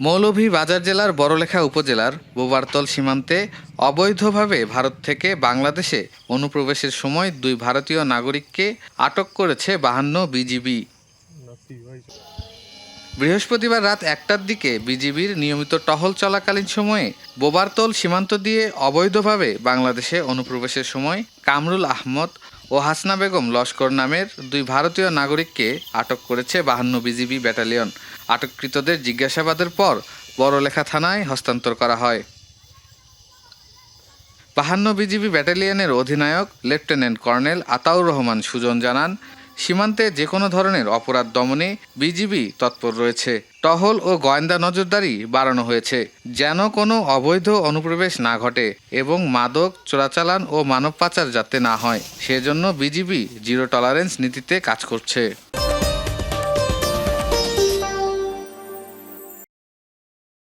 মৌলভীবাজার জেলার বড়লেখা উপজেলার বোবারতল সীমান্তে অবৈধভাবে ভারত থেকে বাংলাদেশে অনুপ্রবেশের সময় 2 ভারতীয় নাগরিককে আটক করেছে 52 বিজিবি। বৃহস্পতিবার রাত 1টার দিকে বিজিবির নিয়মিত টহল চলাকালীন সময়ে বোবারতল সীমান্ত দিয়ে অবৈধভাবে বাংলাদেশে অনুপ্রবেশের সময় কামরুল আহমদ ও হাসনা বেগম লস্কর নামের 2 ভারতীয় নাগরিককে আটক করেছে 52 বিজিবি ব্যাটালিয়ন। আটককৃতদের জিজ্ঞাসাবাদের পর বড়লেখা থানায় হস্তান্তর করা হয়। 52 বিজিবি ব্যাটালিয়নের অধিনায়ক লেফটেন্যান্ট কর্নেল আতাউর রহমান সুজন জানান, সীমান্তে যে কোনো ধরনের অপরাধ দমনে বিজিবি তৎপর রয়েছে। টহল ও গোয়েন্দা নজরদারি বাড়ানো হয়েছে যেন কোনো অবৈধ অনুপ্রবেশ না ঘটে এবং মাদক চোরাচালান ও মানব পাচার যাতে না হয়, সেজন্য বিজিবি জিরো টলারেন্স নীতিতে কাজ করছে।